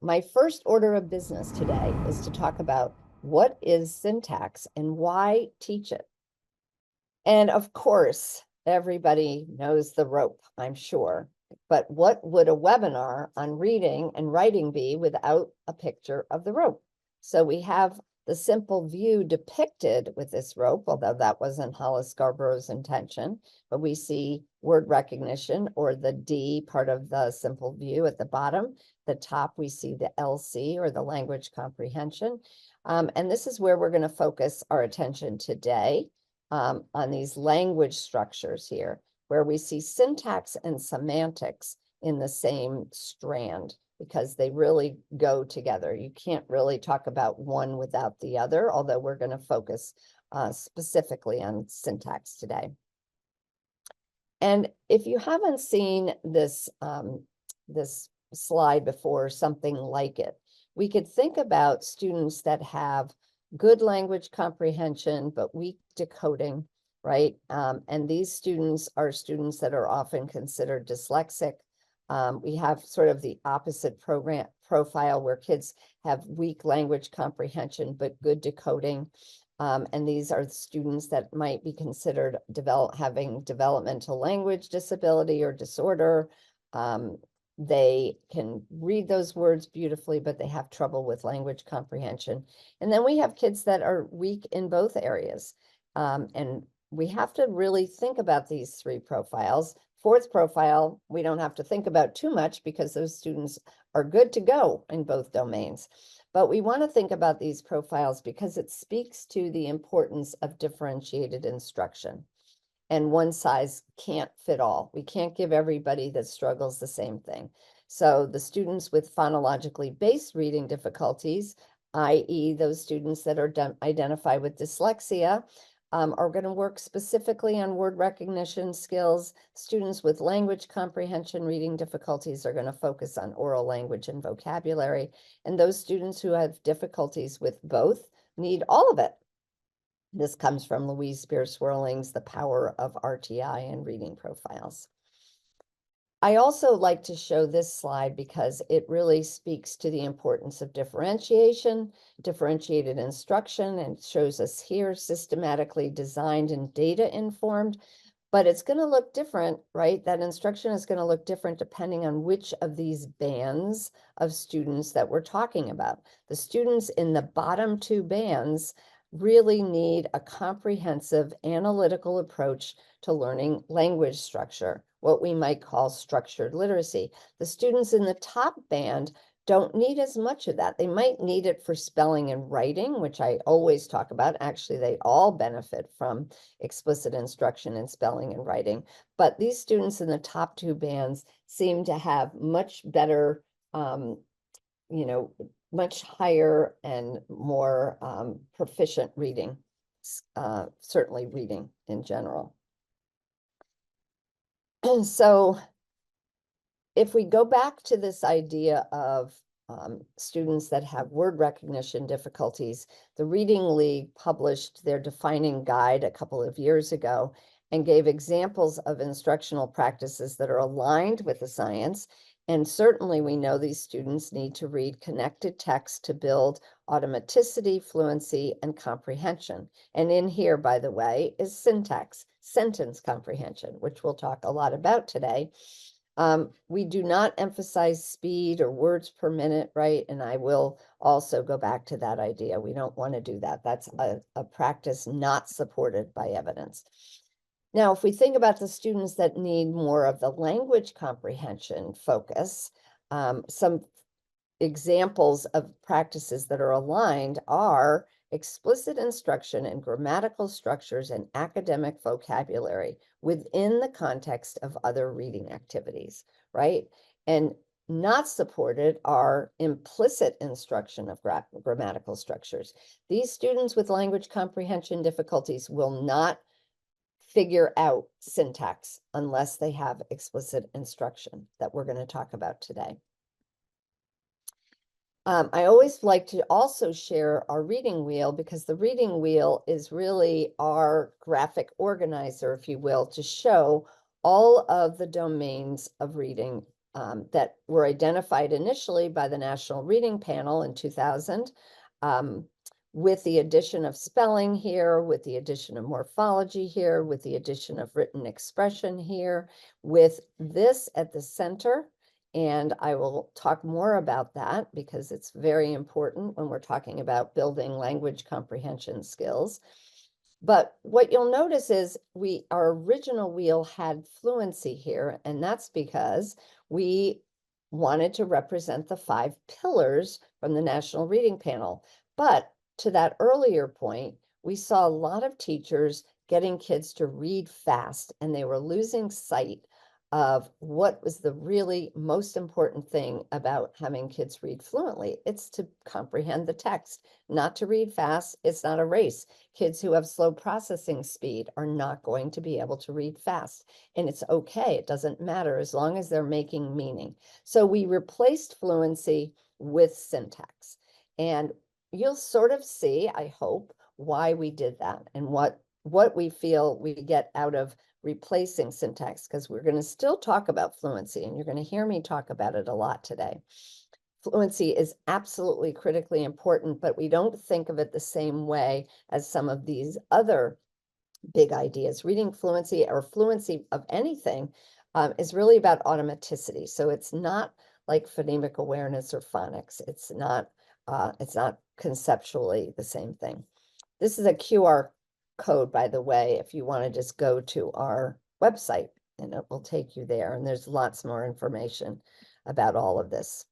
my first order of business today is to talk about what is syntax and why teach it. And of course, everybody knows the rope, I'm sure. But what would a webinar on reading and writing be without a picture of the rope? So we have the simple view depicted with this rope, although that wasn't Hollis Scarborough's intention, but we see word recognition, or the D part of the simple view at the bottom. The top, we see the LC, or the language comprehension. And this is where we're going to focus our attention today, on these language structures here, where we see syntax and semantics in the same strand, because they really go together. You can't really talk about one without the other, although we're going to focus specifically on syntax today. And if you haven't seen this, this slide before, something like it, we could think about students that have good language comprehension, but weak decoding, right? And these students are students that are often considered dyslexic. We have sort of the opposite profile where kids have weak language comprehension, but good decoding. And these are students that might be considered having developmental language disability or disorder. They can read those words beautifully, but they have trouble with language comprehension. And then we have kids that are weak in both areas. And we have to really think about these three profiles. Fourth profile, we don't have to think about too much because those students are good to go in both domains. But we want to think about these profiles because it speaks to the importance of differentiated instruction. And one size can't fit all. We can't give everybody that struggles the same thing. So the students with phonologically based reading difficulties, i.e. those students that are identified with dyslexia, are going to work specifically on word recognition skills. Students with language comprehension reading difficulties are going to focus on oral language and vocabulary. And those students who have difficulties with both need all of it. This comes from Louise Spear-Swirling's The Power of RTI and Reading Profiles. I also like to show this slide because it really speaks to the importance of differentiation, differentiated instruction, and shows us here systematically designed and data informed. But it's going to look different, right? That instruction is going to look different depending on which of these bands of students that we're talking about. The students in the bottom two bands really need a comprehensive analytical approach to learning language structure, what we might call structured literacy. The students in the top band don't need as much of that. They might need it for spelling and writing, which I always talk about. Actually, they all benefit from explicit instruction in spelling and writing. But these students in the top two bands seem to have much better, much higher and more proficient reading, certainly reading in general. And so if we go back to this idea of students that have word recognition difficulties, the Reading League published their defining guide a couple of years ago and gave examples of instructional practices that are aligned with the science. And certainly we know these students need to read connected text to build automaticity, fluency, and comprehension. And in here, by the way, is syntax, sentence comprehension, which we'll talk a lot about today. We do not emphasize speed or words per minute, right? And I will also go back to that idea. We don't want to do that. That's a practice not supported by evidence. Now, if we think about the students that need more of the language comprehension focus, some examples of practices that are aligned are explicit instruction in grammatical structures and academic vocabulary within the context of other reading activities, right? And not supported are implicit instruction of grammatical structures. These students with language comprehension difficulties will not figure out syntax unless they have explicit instruction that we're going to talk about today. I always like to also share our reading wheel because the reading wheel is really our graphic organizer, if you will, to show all of the domains of reading that were identified initially by the National Reading Panel in 2000, with the addition of spelling here, with the addition of morphology here, with the addition of written expression here, with this at the center. And I will talk more about that because it's very important when we're talking about building language comprehension skills. But what you'll notice is our original wheel had fluency here, and that's because we wanted to represent the 5 pillars from the National Reading Panel. But to that earlier point, we saw a lot of teachers getting kids to read fast, and they were losing sight of what was the really most important thing about having kids read fluently. It's to comprehend the text, not to read fast. It's not a race. Kids who have slow processing speed are not going to be able to read fast. And it's okay. It doesn't matter as long as they're making meaning. So we replaced fluency with syntax. And you'll sort of see, I hope, why we did that and what we feel we get out of replacing syntax, because we're going to still talk about fluency, and you're going to hear me talk about it a lot today. Fluency is absolutely critically important, but we don't think of it the same way as some of these other big ideas. Reading fluency or fluency of anything is really about automaticity. So it's not like phonemic awareness or phonics. It's not conceptually the same thing. This is a QR code, by the way, if you want to just go to our website, and it will take you there. And there's lots more information about all of this.